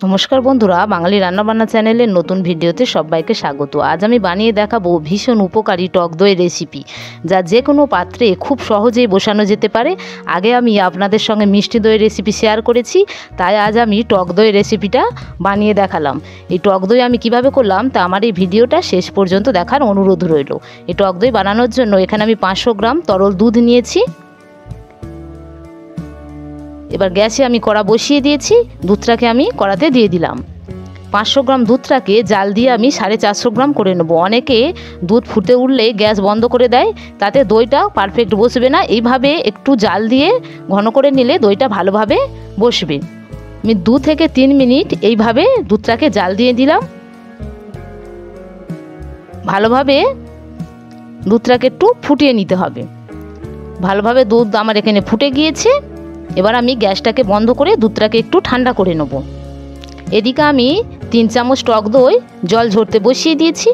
নমস্কার বন্ধুরা, বাঙালি রান্নাবান্না চ্যানেলের নতুন ভিডিওতে সবাইকে স্বাগত। আজ আমি বানিয়ে দেখাবো ভীষণ উপকারী টক দই রেসিপি, যা যে কোনো পাত্রে খুব সহজেই বসানো যেতে পারে। আগে আমি আপনাদের সঙ্গে মিষ্টি দই রেসিপি শেয়ার করেছি, তাই আজ আমি টক দই রেসিপিটা বানিয়ে দেখালাম। এই টক দই আমি কিভাবে করলাম তা আমার এই ভিডিওটা শেষ পর্যন্ত দেখার অনুরোধ রইল। এই টক দই বানানোর জন্য এখানে আমি 500 গ্রাম তরল দুধ নিয়েছি। এবার গ্যাসে আমি কড়া বসিয়ে দিয়েছি, দুধটাকে আমি কড়াতে দিয়ে দিলাম। 500 গ্রাম দুধটাকে জাল দিয়ে আমি 450 গ্রাম করে নেব। অনেকে দুধ ফুটে উঠলে গ্যাস বন্ধ করে দেয়, তাতে দইটা পারফেক্ট বসবে না। এইভাবে একটু জাল দিয়ে ঘন করে নিলে দইটা ভালোভাবে বসবে। আমি 2 থেকে 3 মিনিট এইভাবে দুধটাকে জাল দিয়ে দিলাম। ভালোভাবে দুধটাকে একটু ফুটিয়ে নিতে হবে। ভালোভাবে দুধ আমার এখানে ফুটে গিয়েছে। এবার আমি গ্যাসটাকে বন্ধ করে দুধটাকে একটু ঠান্ডা করে নেব। এদিকে আমি 3 চামচ টক দই জল ঝরতে বসিয়ে দিয়েছি।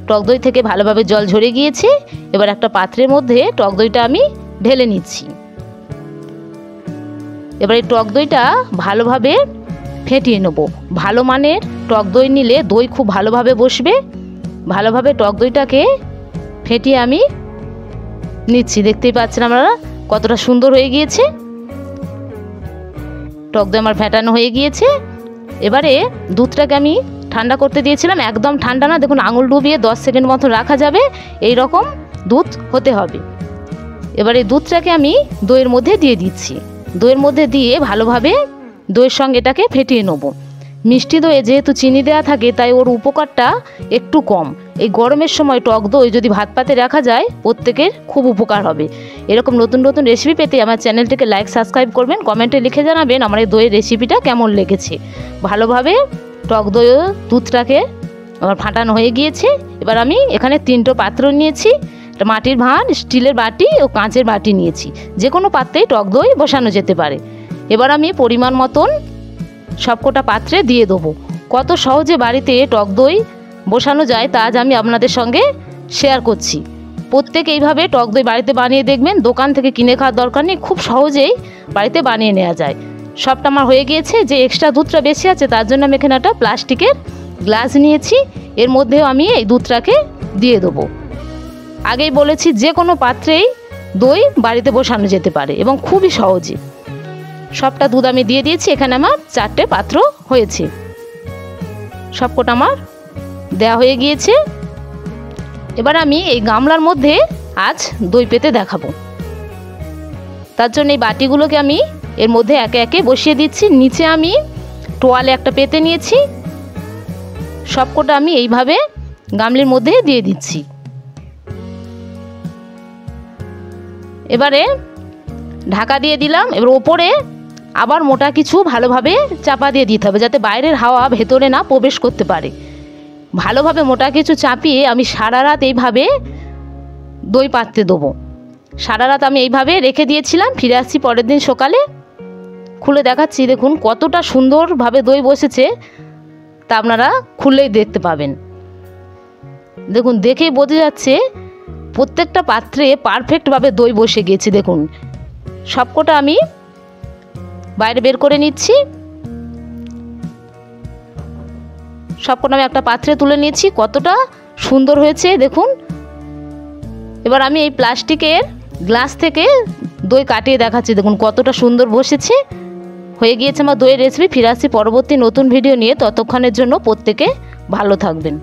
টক দই থেকে ভালোভাবে জল ঝরে গিয়েছে। এবার একটা পাত্রের মধ্যে টক দইটা আমি ঢেলে নিচ্ছি। এবার এই টক দইটা ভালোভাবে ফেটিয়ে নেব। ভালো মানের টক দই নিলে দই খুব ভালোভাবে বসবে। ভালোভাবে টক দইটাকে ফেটিয়ে আমি নিচ্ছি। দেখতেই পাচ্ছেন আপনারা কতটা সুন্দর হয়ে গিয়েছে। টক দই আমার ফেটানো হয়ে গিয়েছে। এবারে দুধটাকে আমি ঠান্ডা করতে দিয়েছিলাম, একদম ঠান্ডা না, দেখুন আঙুল ডুবিয়ে 10 সেকেন্ড মতো রাখা যাবে, এই রকম দুধ হতে হবে। এবারে দুধটাকে আমি দইয়ের মধ্যে দিয়ে দিচ্ছি। দইয়ের মধ্যে দিয়ে ভালোভাবে দইয়ের সঙ্গে এটাকে ফেটিয়ে নেব। মিষ্টি দইয়ে যেহেতু চিনি দেওয়া থাকে, তাই ওর উপকারটা একটু কম। এই গরমের সময় টক দই যদি ভাত পাতে রাখা যায়, প্রত্যেকের খুব উপকার হবে। এরকম নতুন নতুন রেসিপি পেতে আমার চ্যানেলটিকে লাইক সাবস্ক্রাইব করবেন, কমেন্টে লিখে জানাবেন আমার এই দইয়ের রেসিপিটা কেমন লেগেছে। ভালোভাবে টক দই দুধটাকে আমার ফাটানো হয়ে গিয়েছে। এবার আমি এখানে 3টো পাত্র নিয়েছি। একটা মাটির ভাঁড়, স্টিলের বাটি ও কাঁচের বাটি নিয়েছি। যে কোনো পাত্রেই টক দই বসানো যেতে পারে। এবার আমি পরিমাণ মতন সবকটা পাত্রে দিয়ে দেবো। কত সহজে বাড়িতে টক দই বসানো যায় তা আজ আমি আপনাদের সঙ্গে শেয়ার করছি। প্রত্যেকে এইভাবে টক দই বাড়িতে বানিয়ে দেখবেন, দোকান থেকে কিনে খাওয়ার দরকার নেই, খুব সহজেই বাড়িতে বানিয়ে নেওয়া যায়। সবটা আমার হয়ে গিয়েছে। যে এক্সট্রা দুধটা বেশি আছে তার জন্য আমি এখানে একটা প্লাস্টিকের গ্লাস নিয়েছি। এর মধ্যেও আমি এই দুধটাকে দিয়ে দেবো। আগেই বলেছি যে কোনো পাত্রেই দই বাড়িতে বসানো যেতে পারে এবং খুবই সহজে। সবটা দুধ আমি দিয়ে দিয়েছি। এখানে আমার 4টে পাত্র হয়েছে। সবকটা আমার দেওয়া হয়ে গিয়েছে। এবার আমি এই গামলার মধ্যে আজ দই পেতে দেখাবো। তার জন্য এই বাটিগুলোকে আমি এর মধ্যে একে একে বসিয়ে দিচ্ছি। নিচে আমি টোয়ালে একটা পেতে নিয়েছি। সবকটা আমি এইভাবে গামলির মধ্যে দিয়ে দিচ্ছি। এবারে ঢাকা দিয়ে দিলাম। এবার ওপরে আবার মোটা কিছু ভালোভাবে চাপা দিয়ে দিতে হবে, যাতে বাইরের হাওয়া ভেতরে না প্রবেশ করতে পারে। ভালোভাবে মোটা কিছু চাপিয়ে আমি সারা রাত এইভাবে দই পাততে দেবো। সারা রাত আমি এইভাবে রেখে দিয়েছিলাম। ফিরে আসছি পরের দিন সকালে, খুলে দেখাচ্ছি। দেখুন কতটা সুন্দরভাবে দই বসেছে, তা আপনারা খুললেই দেখতে পাবেন। দেখুন দেখেই বোঝা যাচ্ছে প্রত্যেকটা পাত্রে পারফেক্টভাবে দই বসে গিয়েছে। দেখুন সবকটা আমি বাইরে বের করে নিচ্ছি। সবকটা আমি একটা পাত্রে তুলে নিয়েছি। কতটা সুন্দর হয়েছে দেখুন। এবার আমি এই প্লাস্টিকের গ্লাস থেকে দই কাটিয়ে দেখাচ্ছি। দেখুন কতটা সুন্দর বসেছে। হয়ে গিয়েছে আমার দইয়ের রেসিপি। ফিরে আসছি পরবর্তী নতুন ভিডিও নিয়ে। ততক্ষণের জন্য প্রত্যেকে ভালো থাকবেন।